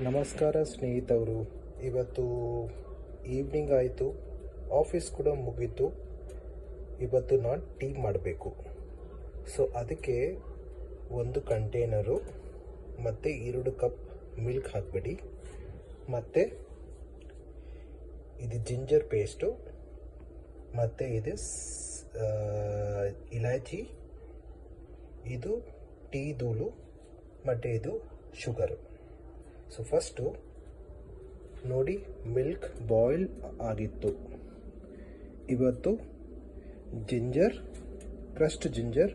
ನಮಸ್ಕಾರ ಸ್ನೇಹಿತರು. ಇವತ್ತು ಈವ್ನಿಂಗ್ ಆಯಿತು, ಆಫೀಸ್ ಕೂಡ ಮುಗೀತು. ಇವತ್ತು ನಾನು ಟೀ ಮಾಡಬೇಕು. ಸೊ ಅದಕ್ಕೆ ಒಂದು ಕಂಟೈನರು ಮತ್ತು 2 ಕಪ್ ಮಿಲ್ಕ್ ಹಾಕಬೇಡಿ. ಮತ್ತು ಇದು ಜಿಂಜರ್ ಪೇಸ್ಟು, ಮತ್ತು ಇದು ಇಲಾಚಿ, ಇದು ಟೀ ಧೂಳು, ಮತ್ತು ಇದು ಶುಗರು. ಸೊ ಫಸ್ಟು ನೋಡಿ, ಮಿಲ್ಕ್ ಬಾಯ್ಲ್ ಆಗಿತ್ತು. ಇವತ್ತು ಕ್ರಸ್ಟ್ ಜಿಂಜರ್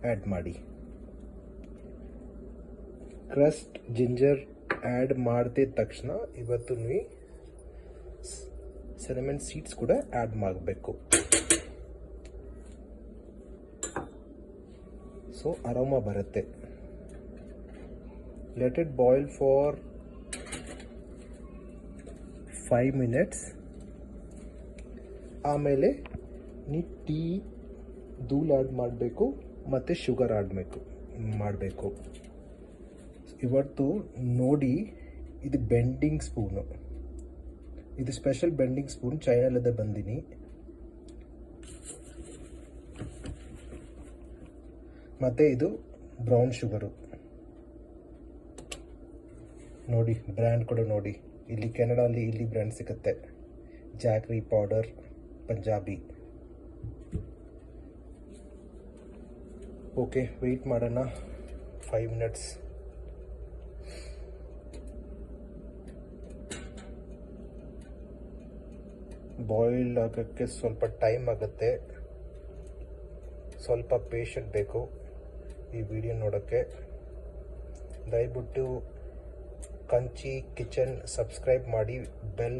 ಆ್ಯಡ್ ಮಾಡಿ. ಕ್ರಸ್ಟ್ ಜಿಂಜರ್ ಆ್ಯಡ್ ಮಾಡಿದ ತಕ್ಷಣ ಇವತ್ತು ನೀವು ಸಿನಮನ್ ಸೀಡ್ಸ್ ಕೂಡ ಆ್ಯಡ್ ಮಾಡಬೇಕು. ಸೊ ಅರೋಮಾ ಬರುತ್ತೆ. Let it boil for 5 minutes. ಆಮೇಲೆ ನೀ ಟೀ ಧೂಳು ಆ್ಯಡ್ ಮಾಡಬೇಕು ಮತ್ತು ಶುಗರ್ ಮಾಡಬೇಕು. ಇವತ್ತು ನೋಡಿ, ಇದು ಬೆಂಡಿಂಗ್ ಸ್ಪೂನು, ಇದು ಸ್ಪೆಷಲ್ ಬೆಂಡಿಂಗ್ ಸ್ಪೂನ್, ಚೈನಲ್ಲದ ಬಂದಿನಿ. ಮತ್ತು ಇದು ಬ್ರೌನ್ ಶುಗರು ನೋಡಿ, ಬ್ರ್ಯಾಂಡ್ ಕೂಡ ನೋಡಿ. ಇಲ್ಲಿ ಕೆನಡಾಲಿ ಇಲ್ಲಿ ಬ್ರ್ಯಾಂಡ್ ಸಿಗುತ್ತೆ, jaggery powder Punjabi. Okay, wait ಮಾಡೋಣ 5 ಮಿನಿಟ್ಸ್. ಬಾಯ್ಲ್ ಆಗೋಕ್ಕೆ ಸ್ವಲ್ಪ ಟೈಮ್ ಆಗುತ್ತೆ, ಸ್ವಲ್ಪ ಪೇಷಂಟ್ ಬೇಕು ಈ ವಿಡಿಯೋ ನೋಡೋಕ್ಕೆ. ದಯವಿಟ್ಟು ಕಂಚಿ ಕಿಚನ್ ಸಬ್ಸ್ಕ್ರೈಬ್ ಮಾಡಿ, ಬೆಲ್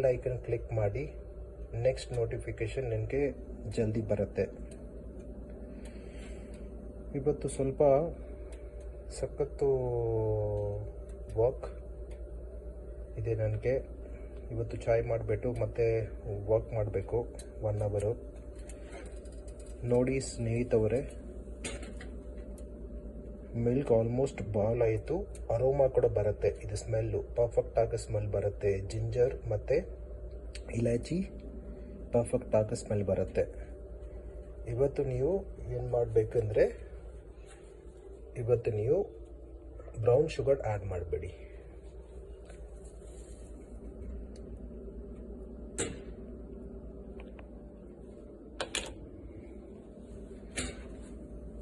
ಐಕನ್ ಕ್ಲಿಕ್ ಮಾಡಿ. ನೆಕ್ಸ್ಟ್ ನೋಟಿಫಿಕೇಷನ್ ನಿನಗೆ ಜಲ್ದಿ ಬರುತ್ತೆ. ಇವತ್ತು ಸ್ವಲ್ಪ ಸಖತ್ತು ವರ್ಕ್ ಇದೆ ನನಗೆ. ಇವತ್ತು ಚಾಯ್ ಮಾಡಿಬಿಟ್ಟು ಮತ್ತೆ ವರ್ಕ್ ಮಾಡಬೇಕು 1 ಅವರು. ನೋಡಿ ಸ್ನೇಹಿತವರೇ, ಮಿಲ್ಕ್ ಆಲ್ಮೋಸ್ಟ್ ಬಾಯ್ಲ್ ಆಯಿತು. ಅರೋಮಾ ಕೂಡ ಬರುತ್ತೆ, ಇದು ಸ್ಮೆಲ್ಲು ಪರ್ಫೆಕ್ಟ್ ಆಗಿ ಸ್ಮೆಲ್ ಬರುತ್ತೆ. ಜಿಂಜರ್ ಮತ್ತು ಇಲಾಚಿ ಪರ್ಫೆಕ್ಟ್ ಆಗಿ ಸ್ಮೆಲ್ ಬರುತ್ತೆ. ಇವತ್ತು ನೀವು ಏನು ಮಾಡಬೇಕಂದ್ರೆ, ಇವತ್ತು ನೀವು ಬ್ರೌನ್ ಶುಗರ್ ಆ್ಯಡ್ ಮಾಡಬೇಡಿ.